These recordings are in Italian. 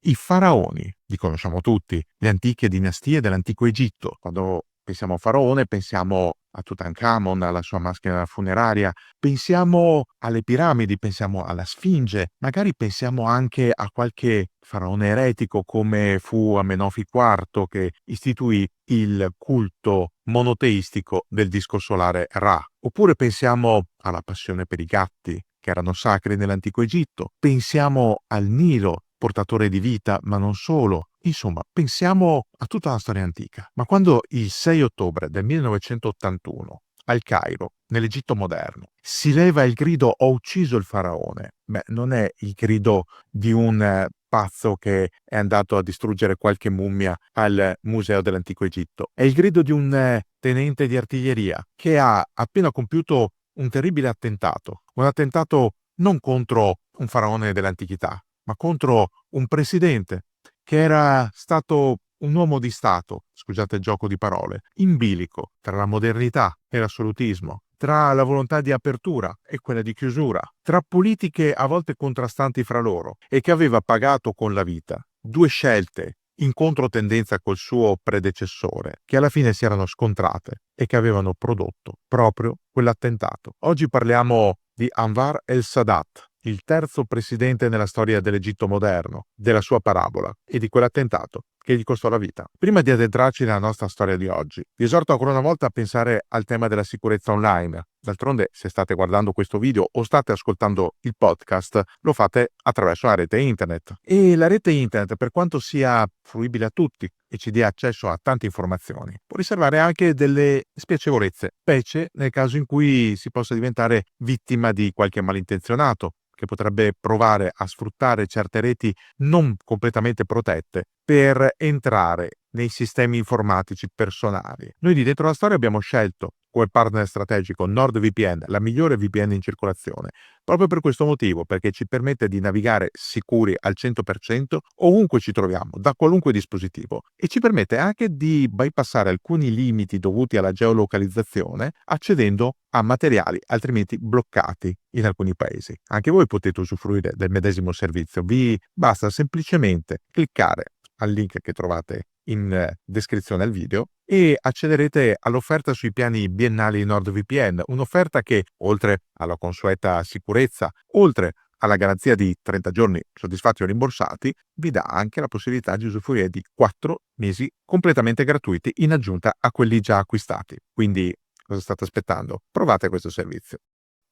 I faraoni, li conosciamo tutti, le antiche dinastie dell'antico Egitto. Quando pensiamo a faraone pensiamo a Tutankhamon, alla sua maschera funeraria, pensiamo alle piramidi, pensiamo alla Sfinge, magari pensiamo anche a qualche faraone eretico come fu Amenofi IV, che istituì il culto monoteistico del disco solare Ra. Oppure pensiamo alla passione per i gatti, che erano sacri nell'antico Egitto. Pensiamo al Nilo, portatore di vita, ma non solo. Insomma, pensiamo a tutta la storia antica. Ma quando il 6 ottobre del 1981, al Cairo, nell'Egitto moderno, si leva il grido "Ho ucciso il faraone", non è il grido di un pazzo che è andato a distruggere qualche mummia al Museo dell'Antico Egitto. È il grido di un tenente di artiglieria che ha appena compiuto un terribile attentato. Un attentato non contro un faraone dell'antichità, ma contro un presidente che era stato un uomo di Stato, scusate il gioco di parole, in bilico tra la modernità e l'assolutismo, tra la volontà di apertura e quella di chiusura, tra politiche a volte contrastanti fra loro, e che aveva pagato con la vita due scelte in controtendenza col suo predecessore, che alla fine si erano scontrate e che avevano prodotto proprio quell'attentato. Oggi parliamo di Anwar el-Sadat, il terzo presidente nella storia dell'Egitto moderno, della sua parabola e di quell'attentato che gli costò la vita. Prima di addentrarci nella nostra storia di oggi, vi esorto ancora una volta a pensare al tema della sicurezza online. D'altronde, se state guardando questo video o state ascoltando il podcast, lo fate attraverso la rete internet. E la rete internet, per quanto sia fruibile a tutti e ci dia accesso a tante informazioni, può riservare anche delle spiacevolezze, specie nel caso in cui si possa diventare vittima di qualche malintenzionato che potrebbe provare a sfruttare certe reti non completamente protette per entrare nei sistemi informatici personali. Noi di Dentro la Storia abbiamo scelto come partner strategico NordVPN, la migliore VPN in circolazione, proprio per questo motivo, perché ci permette di navigare sicuri al 100% ovunque ci troviamo, da qualunque dispositivo, e ci permette anche di bypassare alcuni limiti dovuti alla geolocalizzazione, accedendo a materiali altrimenti bloccati in alcuni paesi. Anche voi potete usufruire del medesimo servizio, vi basta semplicemente cliccare al link che trovate in descrizione al video e accederete all'offerta sui piani biennali NordVPN, un'offerta che, oltre alla consueta sicurezza, oltre alla garanzia di 30 giorni soddisfatti o rimborsati, vi dà anche la possibilità di usufruire di 4 mesi completamente gratuiti in aggiunta a quelli già acquistati. Quindi, cosa state aspettando? Provate questo servizio.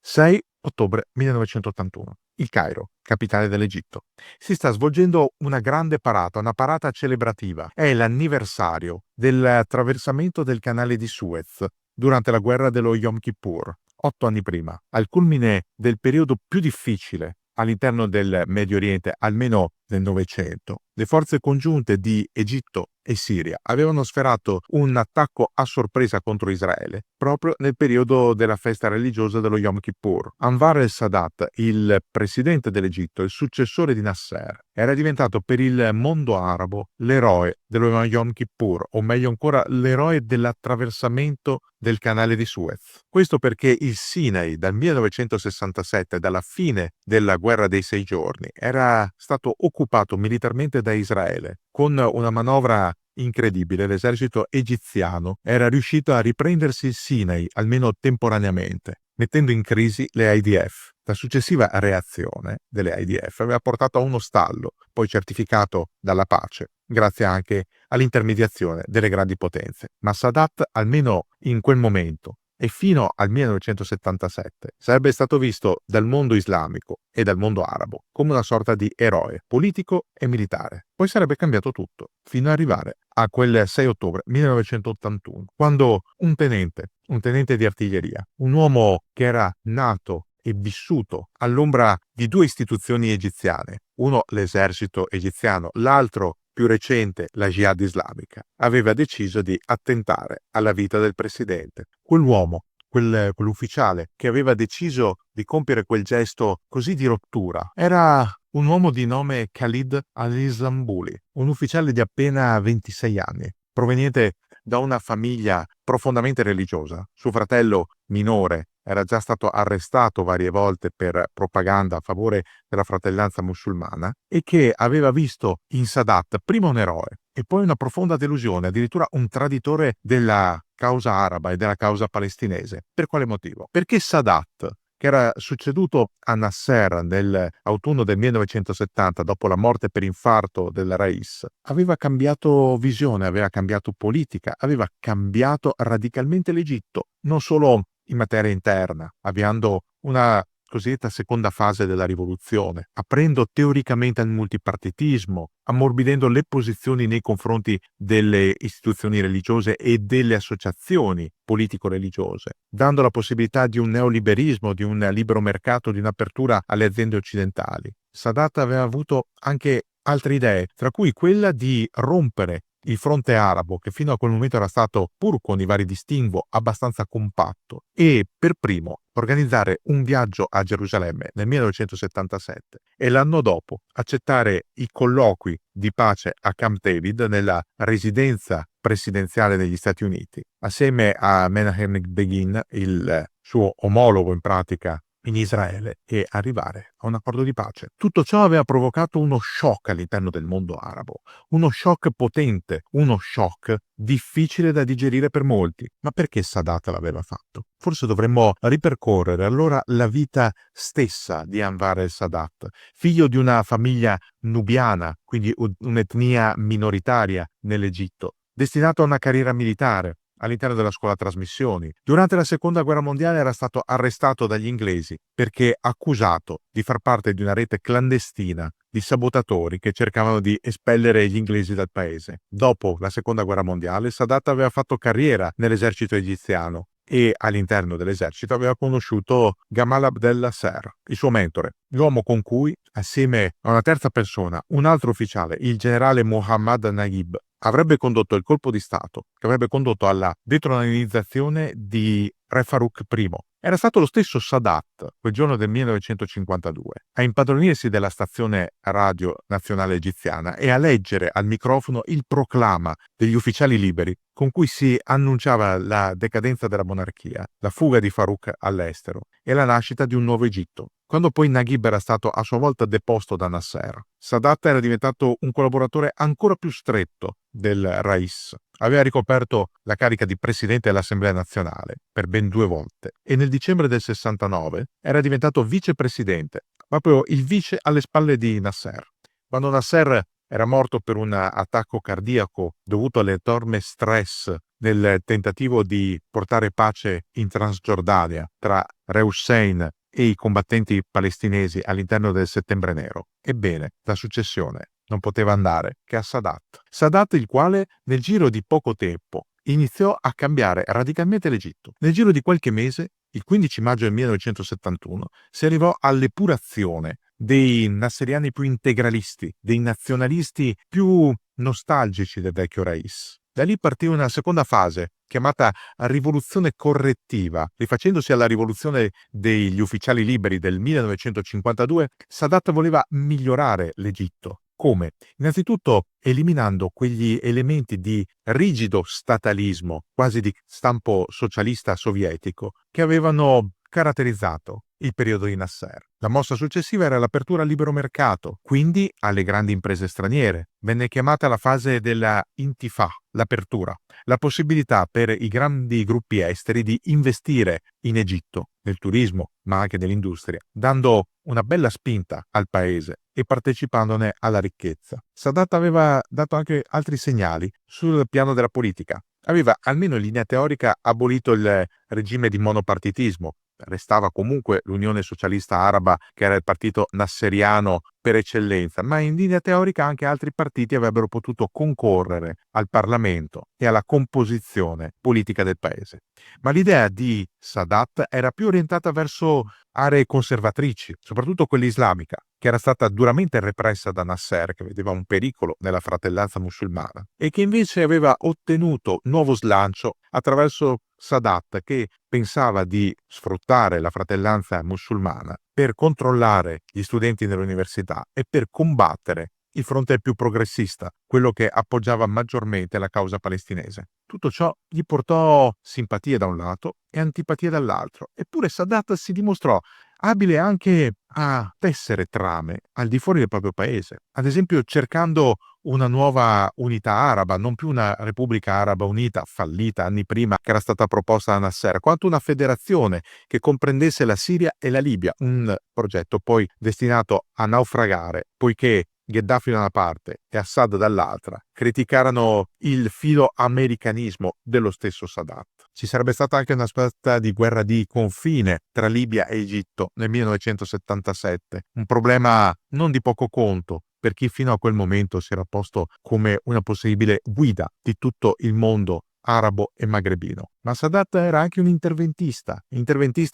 6 ottobre 1981. Il Cairo, capitale dell'Egitto. Si sta svolgendo una grande parata, una parata celebrativa. È l'anniversario del attraversamento del canale di Suez durante la guerra dello Yom Kippur, 8 anni prima, al culmine del periodo più difficile all'interno del Medio Oriente, almeno nel Novecento. Le forze congiunte di Egitto e Siria avevano sferato un attacco a sorpresa contro Israele proprio nel periodo della festa religiosa dello Yom Kippur. Anwar el-Sadat, il presidente dell'Egitto, il successore di Nasser, era diventato per il mondo arabo l'eroe dello Yom Kippur, o meglio ancora l'eroe dell'attraversamento del canale di Suez. Questo perché il Sinai dal 1967, dalla fine della guerra dei 6 giorni, era stato occupato militarmente da Israele. Con una manovra incredibile, l'esercito egiziano era riuscito a riprendersi il Sinai, almeno temporaneamente, mettendo in crisi le IDF. La successiva reazione delle IDF aveva portato a uno stallo, poi certificato dalla pace, grazie anche all'intermediazione delle grandi potenze. Ma Sadat, almeno in quel momento, e fino al 1977 sarebbe stato visto dal mondo islamico e dal mondo arabo come una sorta di eroe politico e militare. Poi sarebbe cambiato tutto, fino ad arrivare a quel 6 ottobre 1981, quando un tenente di artiglieria, un uomo che era nato e vissuto all'ombra di due istituzioni egiziane, uno l'esercito egiziano, l'altro più recente la Jihad islamica, aveva deciso di attentare alla vita del presidente. Quell'uomo, quell'ufficiale che aveva deciso di compiere quel gesto così di rottura, era un uomo di nome Khalid al-Istanbuli, un ufficiale di appena 26 anni, proveniente da una famiglia profondamente religiosa. Suo fratello minore era già stato arrestato varie volte per propaganda a favore della fratellanza musulmana e che aveva visto in Sadat prima un eroe e poi una profonda delusione, addirittura un traditore della causa araba e della causa palestinese. Per quale motivo? Perché Sadat, che era succeduto a Nasser nell'autunno del 1970 dopo la morte per infarto del Rais, aveva cambiato visione, aveva cambiato politica, aveva cambiato radicalmente l'Egitto, non solo in materia interna, avviando una cosiddetta seconda fase della rivoluzione, aprendo teoricamente al multipartitismo, ammorbidendo le posizioni nei confronti delle istituzioni religiose e delle associazioni politico-religiose, dando la possibilità di un neoliberismo, di un libero mercato, di un'apertura alle aziende occidentali. Sadat aveva avuto anche altre idee, tra cui quella di rompere il fronte arabo, che fino a quel momento era stato, pur con i vari distinguo, abbastanza compatto, e per primo organizzare un viaggio a Gerusalemme nel 1977 e l'anno dopo accettare i colloqui di pace a Camp David nella residenza presidenziale degli Stati Uniti, assieme a Menachem Begin, il suo omologo in pratica in Israele, e arrivare a un accordo di pace. Tutto ciò aveva provocato uno shock all'interno del mondo arabo, uno shock potente, uno shock difficile da digerire per molti. Ma perché Sadat l'aveva fatto? Forse dovremmo ripercorrere allora la vita stessa di Anwar el-Sadat, figlio di una famiglia nubiana, quindi un'etnia minoritaria nell'Egitto, destinato a una carriera militare all'interno della scuola trasmissioni. Durante la seconda guerra mondiale era stato arrestato dagli inglesi perché accusato di far parte di una rete clandestina di sabotatori che cercavano di espellere gli inglesi dal paese. Dopo la seconda guerra mondiale, Sadat aveva fatto carriera nell'esercito egiziano e all'interno dell'esercito aveva conosciuto Gamal Abdel Nasser, il suo mentore, l'uomo con cui, assieme a una terza persona, un altro ufficiale, il generale Mohammad Naguib, avrebbe condotto il colpo di Stato, che avrebbe condotto alla detronizzazione di Re Farouk I. Era stato lo stesso Sadat, quel giorno del 1952, a impadronirsi della stazione radio nazionale egiziana e a leggere al microfono il proclama degli ufficiali liberi con cui si annunciava la decadenza della monarchia, la fuga di Farouk all'estero e la nascita di un nuovo Egitto. Quando poi Naguib era stato a sua volta deposto da Nasser, Sadat era diventato un collaboratore ancora più stretto del Rais. Aveva ricoperto la carica di presidente dell'Assemblea nazionale per ben 2 volte e nel dicembre del 69 era diventato vicepresidente, proprio il vice alle spalle di Nasser. Quando Nasser era morto per un attacco cardiaco dovuto all'enorme stress nel tentativo di portare pace in Transgiordania tra Re Hussein e i combattenti palestinesi all'interno del Settembre Nero. Ebbene, la successione non poteva andare che a Sadat. Sadat, il quale nel giro di poco tempo iniziò a cambiare radicalmente l'Egitto. Nel giro di qualche mese, il 15 maggio del 1971, si arrivò all'epurazione dei nasseriani più integralisti, dei nazionalisti più nostalgici del vecchio Rais. Da lì partì una seconda fase, chiamata rivoluzione correttiva. Rifacendosi alla rivoluzione degli ufficiali liberi del 1952, Sadat voleva migliorare l'Egitto. Come? Innanzitutto eliminando quegli elementi di rigido statalismo, quasi di stampo socialista sovietico, che avevano caratterizzato il periodo di Nasser. La mossa successiva era l'apertura al libero mercato, quindi alle grandi imprese straniere. Venne chiamata la fase della intifah, l'apertura, la possibilità per i grandi gruppi esteri di investire in Egitto, nel turismo, ma anche nell'industria, dando una bella spinta al paese e partecipandone alla ricchezza. Sadat aveva dato anche altri segnali sul piano della politica. Aveva, almeno in linea teorica, abolito il regime di monopartitismo. Restava comunque l'Unione Socialista Araba, che era il partito nasseriano per eccellenza, ma in linea teorica anche altri partiti avrebbero potuto concorrere al Parlamento e alla composizione politica del paese. Ma l'idea di Sadat era più orientata verso aree conservatrici, soprattutto quella islamica, che era stata duramente repressa da Nasser, che vedeva un pericolo nella fratellanza musulmana, e che invece aveva ottenuto nuovo slancio attraverso Sadat, che pensava di sfruttare la fratellanza musulmana per controllare gli studenti nell'università e per combattere il fronte più progressista, quello che appoggiava maggiormente la causa palestinese. Tutto ciò gli portò simpatie da un lato e antipatie dall'altro, eppure Sadat si dimostrò abile anche a tessere trame al di fuori del proprio paese, ad esempio cercando una nuova unità araba, non più una Repubblica Araba Unita, fallita anni prima, che era stata proposta da Nasser, quanto una federazione che comprendesse la Siria e la Libia, un progetto poi destinato a naufragare, poiché Gheddafi da una parte e Assad dall'altra criticarono il filo-americanismo dello stesso Sadat. Ci sarebbe stata anche una sorta di guerra di confine tra Libia e Egitto nel 1977, un problema non di poco conto per chi fino a quel momento si era posto come una possibile guida di tutto il mondo arabo e magrebino. Ma Sadat era anche un interventista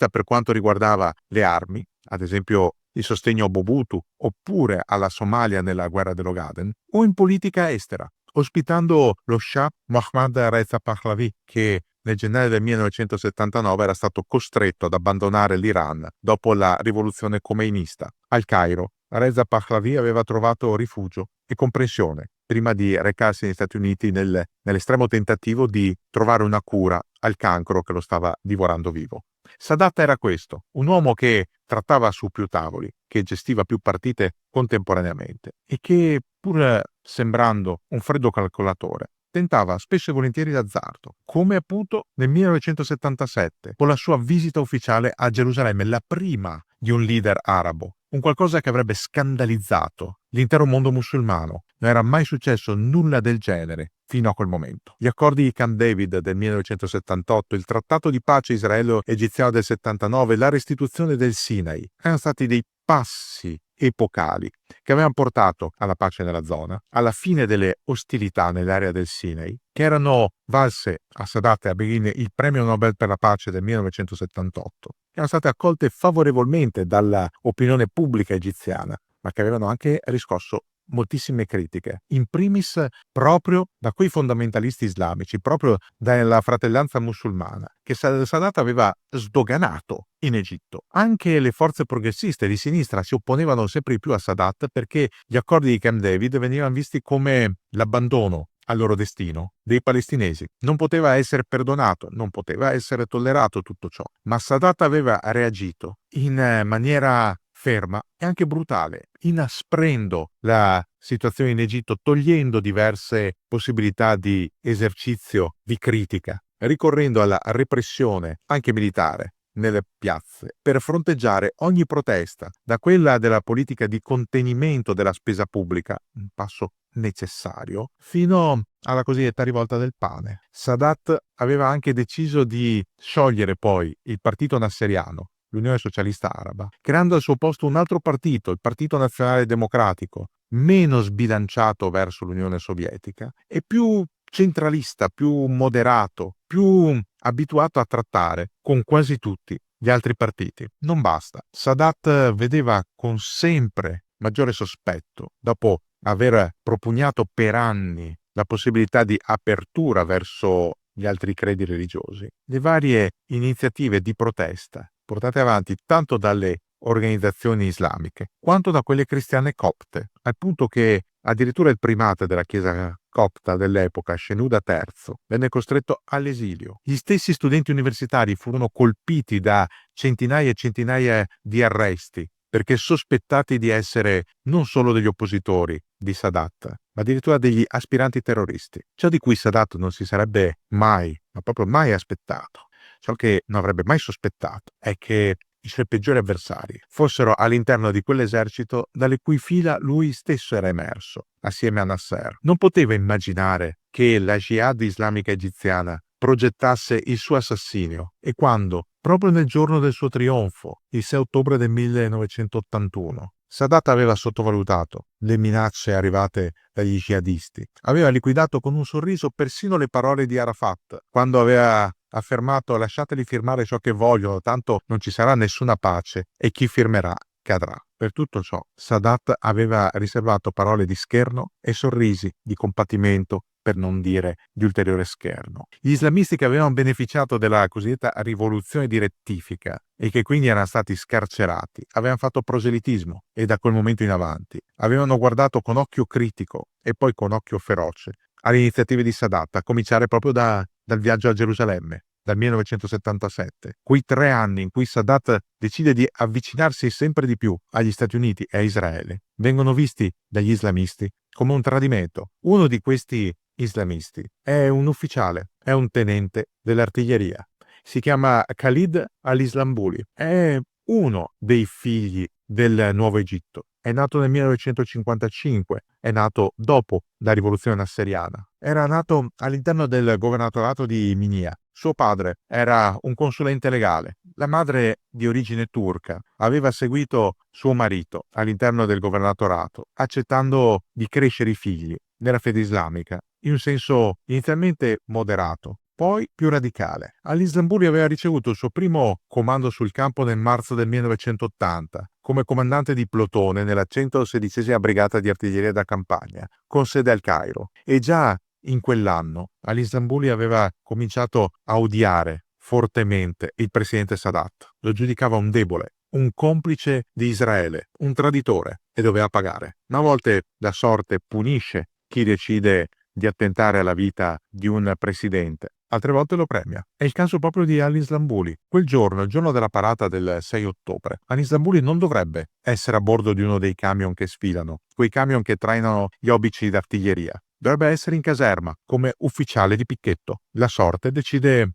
per quanto riguardava le armi, ad esempio il sostegno a Mobutu oppure alla Somalia nella guerra dell'Ogaden, o in politica estera, ospitando lo Shah Mohammad Reza Pahlavi, che nel gennaio del 1979 era stato costretto ad abbandonare l'Iran dopo la rivoluzione khomeinista. Al Cairo, Reza Pahlavi aveva trovato rifugio e comprensione prima di recarsi negli Stati Uniti nell'estremo tentativo di trovare una cura al cancro che lo stava divorando vivo. Sadat era questo, un uomo che trattava su più tavoli, che gestiva più partite contemporaneamente e che, pur sembrando un freddo calcolatore, tentava spesso e volentieri d'azzardo, come appunto nel 1977, con la sua visita ufficiale a Gerusalemme, la prima di un leader arabo, un qualcosa che avrebbe scandalizzato l'intero mondo musulmano. Non era mai successo nulla del genere fino a quel momento. Gli accordi di Camp David del 1978, il trattato di pace israelo-egiziano del 79, la restituzione del Sinai erano stati dei passi epocali che avevano portato alla pace nella zona, alla fine delle ostilità nell'area del Sinai, che erano valse a Sadat e a Begin il premio Nobel per la pace del 1978, che erano state accolte favorevolmente dall'opinione pubblica egiziana, ma che avevano anche riscosso moltissime critiche, in primis proprio da quei fondamentalisti islamici, proprio dalla fratellanza musulmana, che Sadat aveva sdoganato in Egitto. Anche le forze progressiste di sinistra si opponevano sempre di più a Sadat perché gli accordi di Camp David venivano visti come l'abbandono al loro destino dei palestinesi. Non poteva essere perdonato, non poteva essere tollerato tutto ciò, ma Sadat aveva reagito in maniera ferma e anche brutale, inasprendo la situazione in Egitto, togliendo diverse possibilità di esercizio di critica, ricorrendo alla repressione anche militare nelle piazze per fronteggiare ogni protesta, da quella della politica di contenimento della spesa pubblica, un passo necessario, fino alla cosiddetta rivolta del pane. Sadat aveva anche deciso di sciogliere poi il partito nasseriano, l'Unione Socialista Araba, creando al suo posto un altro partito, il Partito Nazionale Democratico, meno sbilanciato verso l'Unione Sovietica e più centralista, più moderato, più abituato a trattare con quasi tutti gli altri partiti. Non basta. Sadat vedeva con sempre maggiore sospetto, dopo aver propugnato per anni la possibilità di apertura verso gli altri credi religiosi, le varie iniziative di protesta portate avanti tanto dalle organizzazioni islamiche quanto da quelle cristiane copte, al punto che addirittura il primate della chiesa copta dell'epoca, Shenouda III, venne costretto all'esilio. Gli stessi studenti universitari furono colpiti da centinaia e centinaia di arresti perché sospettati di essere non solo degli oppositori di Sadat, ma addirittura degli aspiranti terroristi. Ciò di cui Sadat non si sarebbe mai, ma proprio mai aspettato, ciò che non avrebbe mai sospettato, è che i suoi peggiori avversari fossero all'interno di quell'esercito dalle cui fila lui stesso era emerso, assieme a Nasser. Non poteva immaginare che la Jihad islamica egiziana progettasse il suo assassinio e quando, proprio nel giorno del suo trionfo, il 6 ottobre del 1981, Sadat aveva sottovalutato le minacce arrivate dagli jihadisti. Aveva liquidato con un sorriso persino le parole di Arafat, quando aveva affermato lasciateli firmare ciò che vogliono, tanto non ci sarà nessuna pace e chi firmerà cadrà. Per tutto ciò, Sadat aveva riservato parole di scherno e sorrisi di compatimento, per non dire di ulteriore scherno. Gli islamisti che avevano beneficiato della cosiddetta rivoluzione di rettifica e che quindi erano stati scarcerati, avevano fatto proselitismo e da quel momento in avanti avevano guardato con occhio critico e poi con occhio feroce alle iniziative di Sadat, a cominciare proprio dal viaggio a Gerusalemme, dal 1977. Quei 3 anni in cui Sadat decide di avvicinarsi sempre di più agli Stati Uniti e a Israele, vengono visti dagli islamisti come un tradimento. Uno di questi islamisti è un ufficiale, è un tenente dell'artiglieria. Si chiama Khalid al-Islambuli. È uno dei figli del Nuovo Egitto. È nato nel 1955, è nato dopo la rivoluzione nasseriana. Era nato all'interno del governatorato di Minia. Suo padre era un consulente legale. La madre, di origine turca, aveva seguito suo marito all'interno del governatorato, accettando di crescere i figli nella fede islamica, in un senso inizialmente moderato, poi più radicale. Al-Islambuli aveva ricevuto il suo primo comando sul campo nel marzo del 1980, come comandante di plotone nella 116ª Brigata di Artiglieria da Campagna, con sede al Cairo. E già in quell'anno Al-Islambuli aveva cominciato a odiare fortemente il presidente Sadat. Lo giudicava un debole, un complice di Israele, un traditore, e doveva pagare. Una volta la sorte punisce chi decide di attentare alla vita di un presidente, altre volte lo premia. È il caso proprio di Al-Islambuli. Quel giorno, il giorno della parata del 6 ottobre, Al-Islambuli non dovrebbe essere a bordo di uno dei camion che sfilano, quei camion che trainano gli obici d'artiglieria. Dovrebbe essere in caserma, come ufficiale di picchetto. La sorte decide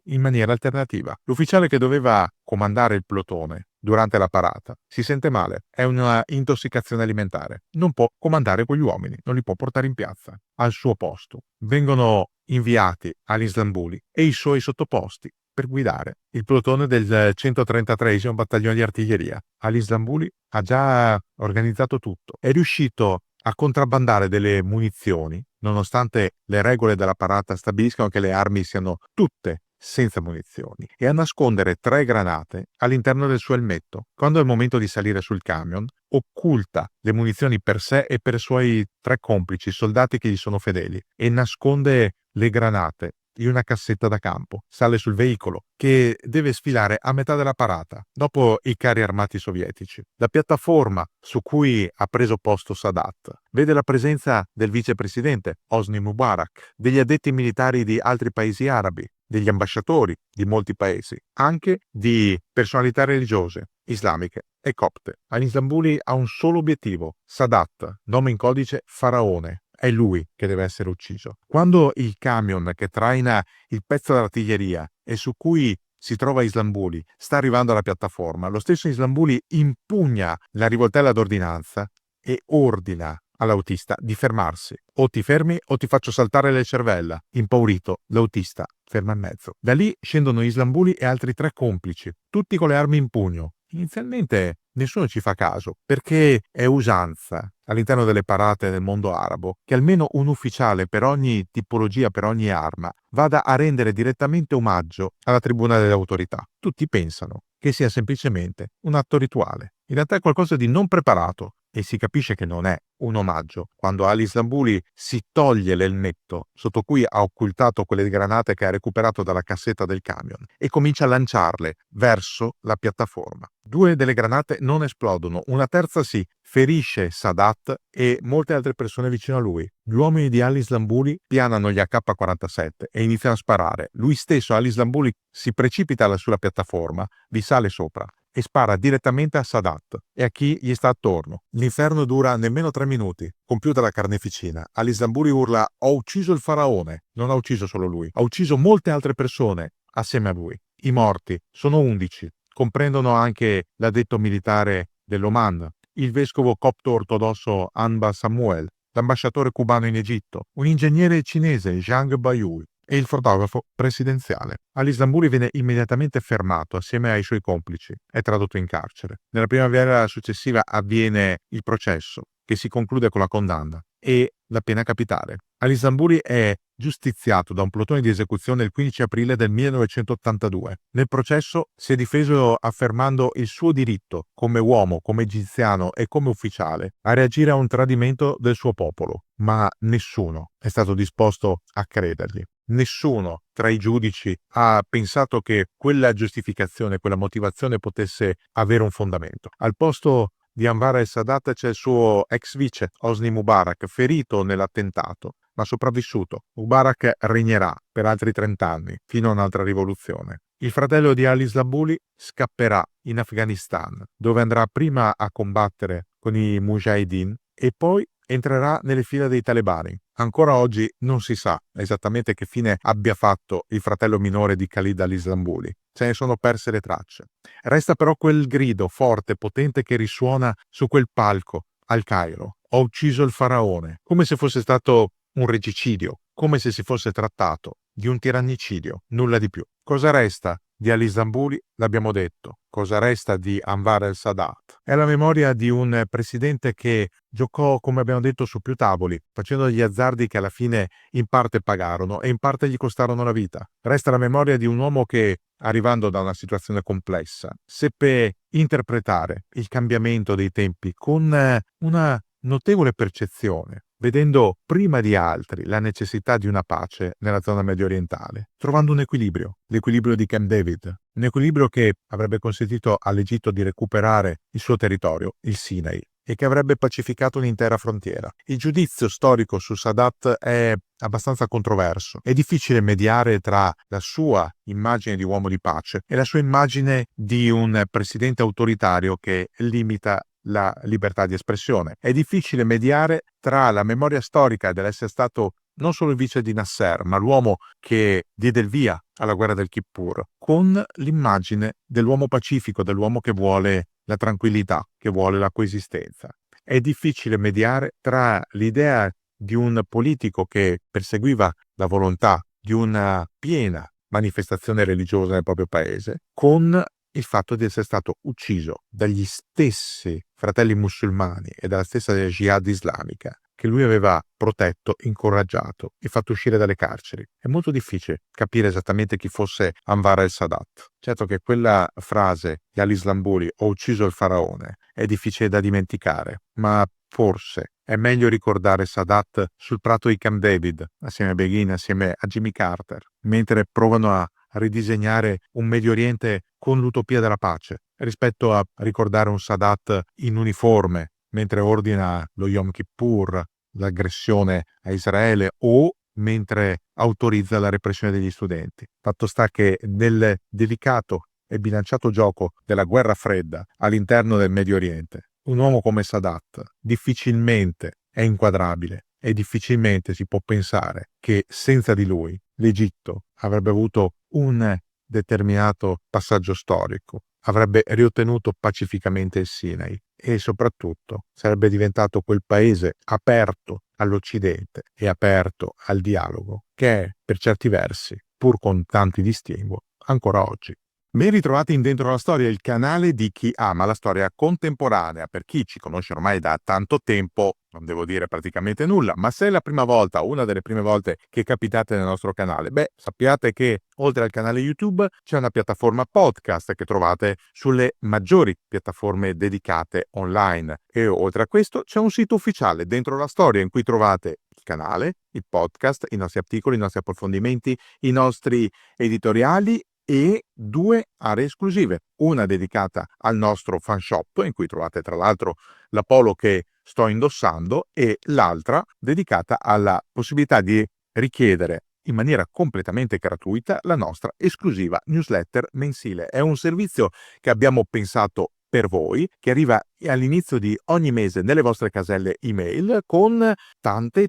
in maniera alternativa. L'ufficiale che doveva comandare il plotone durante la parata si sente male, è una intossicazione alimentare, non può comandare quegli uomini, non li può portare in piazza. Al suo posto vengono inviati all'Islambuli e i suoi sottoposti per guidare il plotone del 133° battaglione di artiglieria. Al-Islambuli ha già organizzato tutto, è riuscito a contrabbandare delle munizioni, nonostante le regole della parata stabiliscano che le armi siano tutte senza munizioni, e a nascondere 3 granate all'interno del suo elmetto. Quando è il momento di salire sul camion, occulta le munizioni per sé e per i suoi 3 complici, soldati che gli sono fedeli, e nasconde le granate in una cassetta da campo. Sale sul veicolo, che deve sfilare a metà della parata, dopo i carri armati sovietici. La piattaforma su cui ha preso posto Sadat vede la presenza del vicepresidente Hosni Mubarak, degli addetti militari di altri paesi arabi, degli ambasciatori di molti paesi, anche di personalità religiose, islamiche e copte. Al-Islambuli ha un solo obiettivo: Sadat, nome in codice Faraone. È lui che deve essere ucciso. Quando il camion che traina il pezzo d'artiglieria e su cui si trova Islambuli sta arrivando alla piattaforma, lo stesso Islambuli impugna la rivoltella d'ordinanza e ordina all'autista di fermarsi. O ti fermi o ti faccio saltare le cervella. Impaurito, l'autista ferma in mezzo. Da lì scendono Islambuli e altri 3 complici, tutti con le armi in pugno. Inizialmente nessuno ci fa caso, perché è usanza all'interno delle parate del mondo arabo che almeno un ufficiale per ogni tipologia, per ogni arma, vada a rendere direttamente omaggio alla tribuna delle autorità. Tutti pensano che sia semplicemente un atto rituale. In realtà è qualcosa di non preparato, e si capisce che non è un omaggio quando Al-Islambuli si toglie l'elmetto sotto cui ha occultato quelle granate che ha recuperato dalla cassetta del camion e comincia a lanciarle verso la piattaforma. 2 delle granate non esplodono, una terza sì, ferisce Sadat e molte altre persone vicino a lui. Gli uomini di Al-Islambuli pianano gli AK-47 e iniziano a sparare. Lui stesso, Al-Islambuli, si precipita sulla piattaforma, vi sale sopra e spara direttamente a Sadat e a chi gli sta attorno. L'inferno dura nemmeno 3 minuti. Compiuta la carneficina, Al-Islambuli urla: "Ho ucciso il faraone!". Non ha ucciso solo lui, ha ucciso molte altre persone assieme a lui. I morti sono 11, comprendono anche l'addetto militare dell'Oman, il vescovo copto ortodosso Anba Samuel, l'ambasciatore cubano in Egitto, un ingegnere cinese Zhang Baiyou e il fotografo presidenziale. Al-Islambuli viene immediatamente fermato assieme ai suoi complici e tradotto in carcere. Nella primavera successiva avviene il processo, che si conclude con la condanna e la pena capitale. Al-Islambuli è giustiziato da un plotone di esecuzione il 15 aprile del 1982. Nel processo si è difeso affermando il suo diritto, come uomo, come egiziano e come ufficiale, a reagire a un tradimento del suo popolo, ma nessuno è stato disposto a credergli. Nessuno tra i giudici ha pensato che quella giustificazione, quella motivazione potesse avere un fondamento. Al posto di Anwar el-Sadat c'è il suo ex vice Hosni Mubarak, ferito nell'attentato, ma sopravvissuto. Mubarak regnerà per altri 30 anni, fino a un'altra rivoluzione. Il fratello di Ali Slambuli scapperà in Afghanistan, dove andrà prima a combattere con i Mujahideen e poi entrerà nelle fila dei talebani. Ancora oggi non si sa esattamente che fine abbia fatto il fratello minore di Khalid al-Islambuli. Se ne sono perse le tracce. Resta però quel grido forte, potente che risuona su quel palco al Cairo. Ho ucciso il faraone, come se fosse stato un regicidio, come se si fosse trattato di un tirannicidio, nulla di più. Cosa resta di Ali Zambuli? L'abbiamo detto. Cosa resta di Anwar el-Sadat? È la memoria di un presidente che giocò, come abbiamo detto, su più tavoli, facendo degli azzardi che alla fine in parte pagarono e in parte gli costarono la vita. Resta la memoria di un uomo che, arrivando da una situazione complessa, seppe interpretare il cambiamento dei tempi con una notevole percezione, vedendo prima di altri la necessità di una pace nella zona mediorientale, trovando un equilibrio, l'equilibrio di Camp David, un equilibrio che avrebbe consentito all'Egitto di recuperare il suo territorio, il Sinai, e che avrebbe pacificato un'intera frontiera. Il giudizio storico su Sadat è abbastanza controverso. È difficile mediare tra la sua immagine di uomo di pace e la sua immagine di un presidente autoritario che limita la libertà di espressione. È difficile mediare tra la memoria storica dell'essere stato non solo il vice di Nasser, ma l'uomo che diede il via alla guerra del Kippur, con l'immagine dell'uomo pacifico, dell'uomo che vuole la tranquillità, che vuole la coesistenza. È difficile mediare tra l'idea di un politico che perseguiva la volontà di una piena manifestazione religiosa nel proprio paese, con il fatto di essere stato ucciso dagli stessi fratelli musulmani e dalla stessa jihad islamica che lui aveva protetto, incoraggiato e fatto uscire dalle carceri. È molto difficile capire esattamente chi fosse Anwar el-Sadat. Certo che quella frase di Ali Slambuli, ho ucciso il faraone, è difficile da dimenticare, ma forse è meglio ricordare Sadat sul prato di Camp David, assieme a Begin, assieme a Jimmy Carter, mentre provano a ridisegnare un Medio Oriente con l'utopia della pace, rispetto a ricordare un Sadat in uniforme, mentre ordina lo Yom Kippur, l'aggressione a Israele, o mentre autorizza la repressione degli studenti. Fatto sta che nel delicato e bilanciato gioco della guerra fredda all'interno del Medio Oriente, un uomo come Sadat difficilmente è inquadrabile e difficilmente si può pensare che senza di lui l'Egitto avrebbe avuto un determinato passaggio storico, avrebbe riottenuto pacificamente il Sinai e soprattutto sarebbe diventato quel paese aperto all'Occidente e aperto al dialogo che è, per certi versi, pur con tanti distinguo, ancora oggi. Ben ritrovati in Dentro la Storia, il canale di chi ama la storia contemporanea. Per chi ci conosce ormai da tanto tempo, non devo dire praticamente nulla, ma se è la prima volta, una delle prime volte che capitate nel nostro canale, sappiate che oltre al canale YouTube c'è una piattaforma podcast che trovate sulle maggiori piattaforme dedicate online. E oltre a questo c'è un sito ufficiale, Dentro la Storia, in cui trovate il canale, il podcast, i nostri articoli, i nostri approfondimenti, i nostri editoriali e 2 aree esclusive, una dedicata al nostro fan shop, in cui trovate tra l'altro la polo che sto indossando, e l'altra dedicata alla possibilità di richiedere in maniera completamente gratuita la nostra esclusiva newsletter mensile. È un servizio che abbiamo pensato per voi, che arriva all'inizio di ogni mese nelle vostre caselle email con tante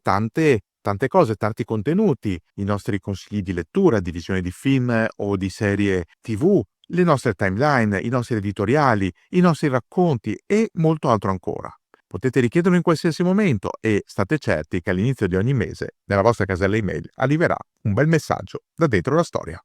cose, tanti contenuti, i nostri consigli di lettura, di visione di film o di serie TV, le nostre timeline, i nostri editoriali, i nostri racconti e molto altro ancora. Potete richiederlo in qualsiasi momento e state certi che all'inizio di ogni mese nella vostra casella email arriverà un bel messaggio da Dentro la Storia.